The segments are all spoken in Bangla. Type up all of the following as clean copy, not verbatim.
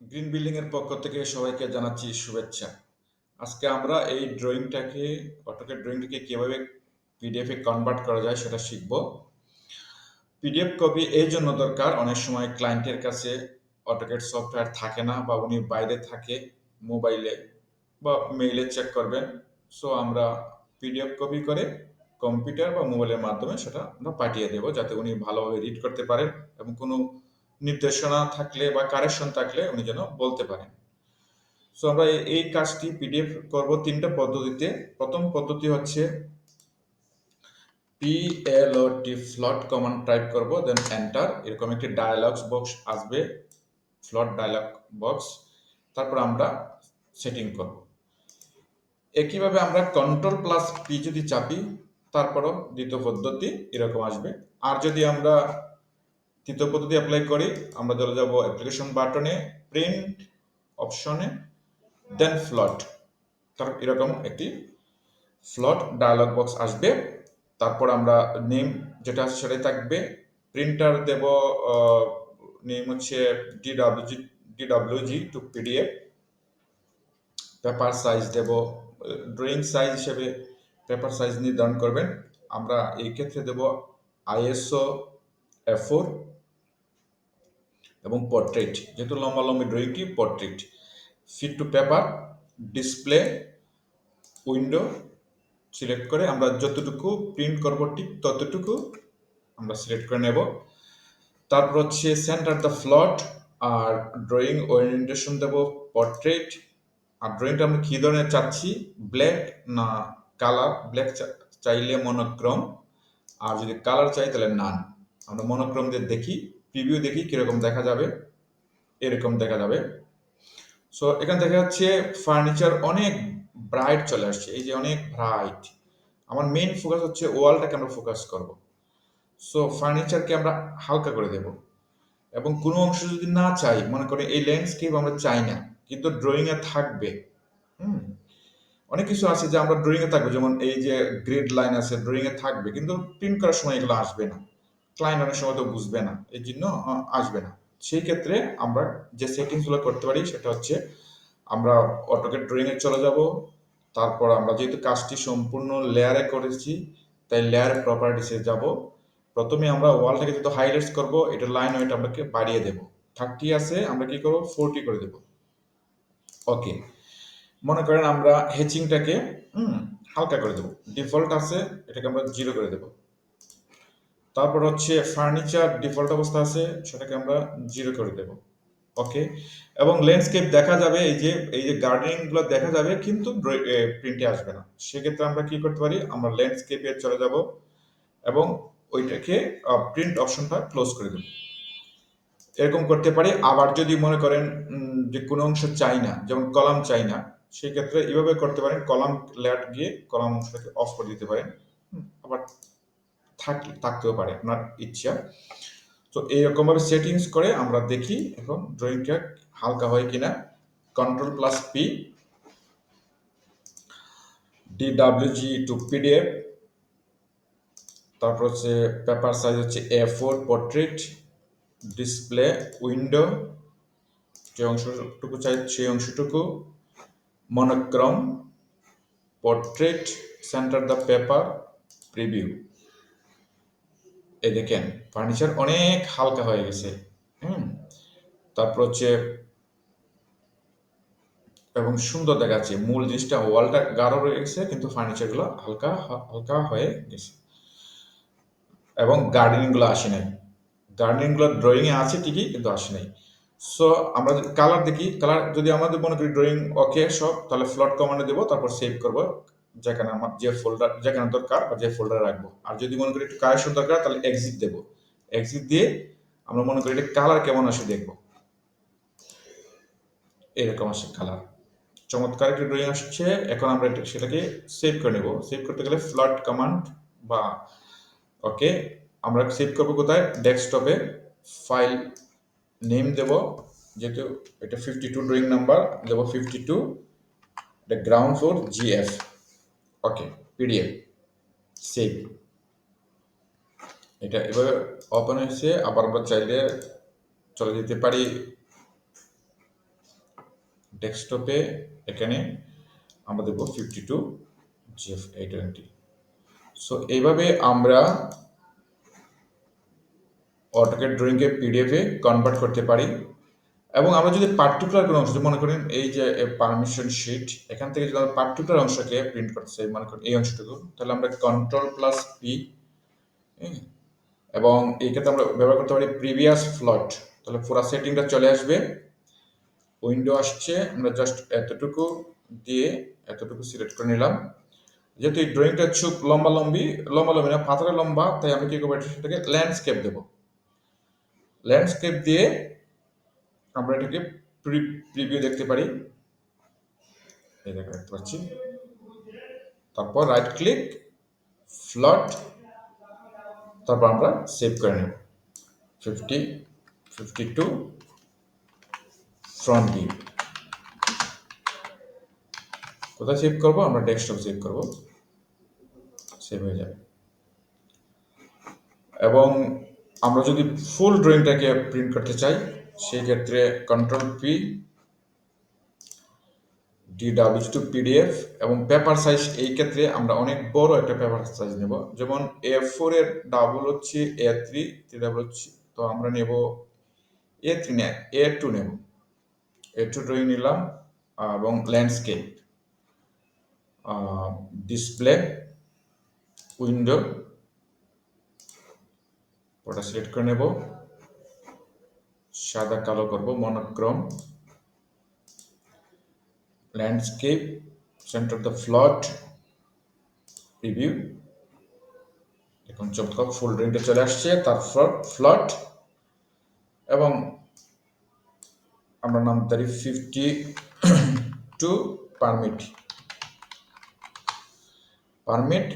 গ্রিন বিল্ডিং এর পক্ষ থেকে সবাইকে জানাচ্ছি শুভেচ্ছা। আজকে আমরা এই অটোক্যাড ড্রয়িংটাকে কিভাবে পিডিএফ এ কনভার্ট করা যায় সেটা শিখব। পিডিএফ কপি এই জন্য দরকার, অনেক সময় ক্লায়েন্টের কাছে অটোক্যাড সফটওয়্যার থাকে না বা উনি বাইরে থাকে, মোবাইলে বা মেইলে চেক করবেন। সো আমরা পিডিএফ কপি করে কম্পিউটার বা মোবাইলের মাধ্যমে সেটা আমরা পাঠিয়ে দেব, যাতে উনি ভালোভাবে রিড করতে পারেন এবং কোনো নির্দেশনা থাকলে বা কারেকশন থাকলে উনি যেন বলতে পারেন। সো আমরা এই কাজটি পিডিএফ করব তিনটা পদ্ধতিতে। প্রথম পদ্ধতি হচ্ছে PLOT ফ্লট কমান্ড টাইপ করব, দেন এন্টার। এরকম একটি ডায়ালগস বক্স আসবে, ফ্লট ডায়ালগ বক্স। তারপর আমরা সেটিং করব। একইভাবে আমরা কন্ট্রোল প্লাস পি যদি চাপি, তারপরও দ্বিতীয় পদ্ধতি এরকম আসবে। আর যদি আমরা তৃতীয় পদ্ধতি অ্যাপ্লাই করি, আমরা চলে যাব অ্যাপ্লিকেশন বাটনে, প্রিন্ট অপশনে, দেন ফ্লট। তার এরকম একটি ফ্লট ডায়ালগ বক্স আসবে। তারপর আমরা নেম যেটা আছে সেটাই থাকবে। প্রিন্টার দেব, নেম হচ্ছে DWG to PDF. Paper size দেব, ড্রয়িং সাইজ হিসেবে পেপার সাইজ নির্ধারণ করবেন। আমরা এই ক্ষেত্রে দেব আইএসও A4 এবং পোর্ট্রেট, যেহেতু লম্বালম্বি ড্রয়িংটি portrait. Fit to paper, display, window select করে আমরা যতটুকু প্রিন্ট করব ঠিক ততটুকু আমরা সিলেক্ট করে নেব। তারপর হচ্ছে সেন্টার দ্য ফ্লট, আর ড্রয়িং ওরিয়েন্টেশন দেব পোর্ট্রেট। আর ড্রয়িংটা আমরা কী ধরনের চাচ্ছি, ব্ল্যাক না কালার? ব্ল্যাক চাইলে মনোক্রম, আর যদি কালার চাই তাহলে নান। আমরা মনোক্রম দিয়ে দেখি, প্রিভিউ দেখি কীরকম দেখা যাবে। এরকম দেখা যাবে। সো এখানে দেখা যাচ্ছে ফার্নিচার অনেক ব্রাইট চলে আসছে, এই যে অনেক ব্রাইট। আমার মেইন ফোকাস হচ্ছে ওয়ালটাকে আমরা ফোকাস করব। সো ফার্নিচারকে আমরা হালকা করে দেব, এবং কোনো অংশ যদি না চাই, মনে করেন এই ল্যান্ডস্কেপ আমরা চাই না কিন্তু ড্রয়িংয়ে থাকবে। হুম, অনেক কিছু আছে যে আমরা ড্রয়িংয়ে থাকবে, যেমন এই যে গ্রিড লাইন আছে ড্রয়িংয়ে থাকবে, কিন্তু প্রিন্ট করার সময় এগুলো আসবে না, ক্লায়েন্ট অনেক সময় তো বুঝবে না, এই জন্য আসবে না। সেই ক্ষেত্রে আমরা যে সেটিংসগুলো করতে পারি সেটা হচ্ছে আমরা অটোক্যাড ড্রয়িংয়ে চলে যাব। তারপর আমরা যেহেতু কাজটি সম্পূর্ণ লেয়ারে করেছি, তাই লেয়ার প্রপার্টিসে যাব। প্রথমে আমরা ওয়ালটাকে যেহেতু হাইলাইটস করব, এটা লাইন ওয়েট আমরাকে বাড়িয়ে দেব। 30 আছে, আমরা কি করব 40 করে দেব। ওকে, মনে করেন আমরা হেচিংটাকে হালকা করে দেব। ডিফল্ট আছে, এটাকে আমরা 0 করে দেব। তারপর হচ্ছে ফার্নিচার ডিফল্ট অবস্থা আছে, সেটাকে আমরা 0 করে দেব। ওকে, এবং ল্যান্ডস্কেপ দেখা যাবে, এই যে গার্ডেনিং গুলো দেখা যাবে, কিন্তু প্রিন্টে আসবে না। সেক্ষেত্রে আমরা কি করতে পারি, আমরা ল্যান্ডস্কেপে চলে যাব এবং ওইটাকে প্রিন্ট অপশনটা ক্লোজ করে দেব। এরকম করতে পারি। আবার যদি মনে করেন যে কোনো অংশ চাই না, যেমন কলাম চাই না, সেই ক্ষেত্রে এভাবে করতে পারেন, কলাম লেয়ার গিয়ে কলাম অংশটাকে অফ করে দিতে পারেন। আবার থাকতেও পারে আপনার ইচ্ছা। তো এইরকমভাবে সেটিংস করে আমরা দেখি এখন ড্রয়িংটা হালকা হয় কিনা। Control plus P, DWG to PDF, তারপর হচ্ছে পেপার সাইজ হচ্ছে A4 পোর্ট্রেট, ডিসপ্লে, উইন্ডো, যে অংশটুকু চাই সেই অংশটুকু, monochrome, portrait, centre the paper, preview. এই দেখেন ফার্নিচার অনেক হালকা হয়ে গেছে। হুম, তারপর হচ্ছে এবং সুন্দর দেখাচ্ছে, মূল জিনিসটা ওয়ালটা গাঢ় রয়ে গেছে কিন্তু ফার্নিচারগুলো হালকা হালকা হয়ে গেছে, এবং গার্ডেনিংগুলো আসে নাই। গার্ডেনিংগুলো ড্রয়িংয়ে আছে ঠিকই, কিন্তু আসে নাই। সো আমরা কালার দেখি, কালার যদি আমাদের মনে করি ড্রয়িং ওকে সব, তাহলে ফ্লট কমান্ডে দেবো, তারপর সেভ করবো যেখানে আমার যে ফোল্ডার যেখানে দরকার বা যে ফোল্ডারে রাখবো। আর যদি মনে করি একটু কারেকশন দরকার, তাহলে এক্সিট দেবো। এক্সিট দিয়ে আমরা মনে করি এটা কালার কেমন আসে দেখবো। এরকম আসে কালার, চমৎকার একটি ড্রয়িং আসছে। এখন আমরা সেটাকে সেভ করে নেব। সেভ করতে গেলে ফ্লট কমান্ড বা ওকে, আমরা সেভ করবো কোথায়, ডেস্কটপে। ফাইল নেম দেব, যেহেতু এটা 52 ড্রয়িং নাম্বার, দেবো 52, এটা গ্রাউন্ড ফ্লোর GF। ওকে, পিডিএফ সেভ। এটা এবার ওপেন হয়েছে। আবার আমরা চাইলে চলে যেতে পারি ডেস্কটপে এখানে আমরা দেবো 52 GF 820। সো এইভাবে আমরা অটোক্যাড ড্রয়িংকে পিডিএফে কনভার্ট করতে পারি। এবং আমরা যদি পার্টিকুলার কোনো অংশ, মনে করেন এই যে পারমিশন শিট, এখান থেকে যদি আমরা পার্টিকুলার অংশকে প্রিন্ট করতে চাই, মনে করেন এই অংশটুকু, তাহলে আমরা Ctrl+P, এবং এই ক্ষেত্রে আমরা ব্যবহার করতে পারি প্রিভিয়াস ফ্লট। তাহলে পুরো সেটিংটা চলে আসবে, উইন্ডো আসছে, আমরা জাস্ট এতটুকু দিয়ে এতটুকু সিলেক্ট করে নিলাম। যেহেতু এই ড্রয়িংটা খুব লম্বালম্বি না, পাথরে লম্বা, তাই আমি কি করবো, এটাকে ল্যান্ডস্কেপ দেবো। ল্যান্ডস্কেপ দিয়ে আমরা এটাকে প্রিভিউ দেখতে পারি, এই দেখতে পাচ্ছি। তারপর রাইট ক্লিক, ফ্লট, তারপর আমরা সেভ করে নেব 52 ফ্রন্ট ভিউ। কোথায় সেভ করব, আমরা ডেস্কটপ সেভ করব, সেভ হয়ে যাবে। এবং আমরা যদি ফুল ড্রয়িংটাকে প্রিন্ট করতে চাই, সেই ক্ষেত্রে Ctrl+P, DW to PDF, এবং পেপার সাইজ, এই ক্ষেত্রে আমরা অনেক বড় একটা পেপার সাইজ নেব। যেমন A4 এর ডাবল হচ্ছে A3, 3 হচ্ছে, তো আমরা নেব A3 না, A2 নেব। A2 ড্রয়িং নিলাম, এবং ল্যান্ডস্কেপ, ডিসপ্লে, উইন্ডো, ওটা সিলেক্ট করে নেব, সাদা কালো করব, মনোক্রোম, ল্যান্ডস্কেপ, সেন্টার দ্য ফ্লট, প্রিভিউ। এখন চমৎকার ফুল ড্রয়িংটা চলে আসছে, তারপর ফ্লট, এবং আমরা নাম দিই 52 পারমিট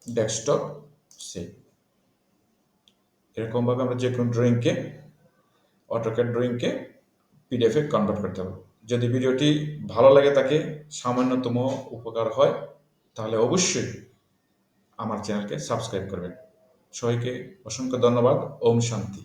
ডেস্কটপ সেভ। এরকমভাবে আমরা যে কোনো ড্রয়িংকে, অটোক্যাড ড্রয়িংকে পিডিএফে কনভার্ট করতে হবে। যদি ভিডিওটি ভালো লাগে, তাকে সামান্যতম উপকার হয়, তাহলে অবশ্যই আমার চ্যানেলকে সাবস্ক্রাইব করবেন। সবাইকে অসংখ্য ধন্যবাদ। ওম শান্তি।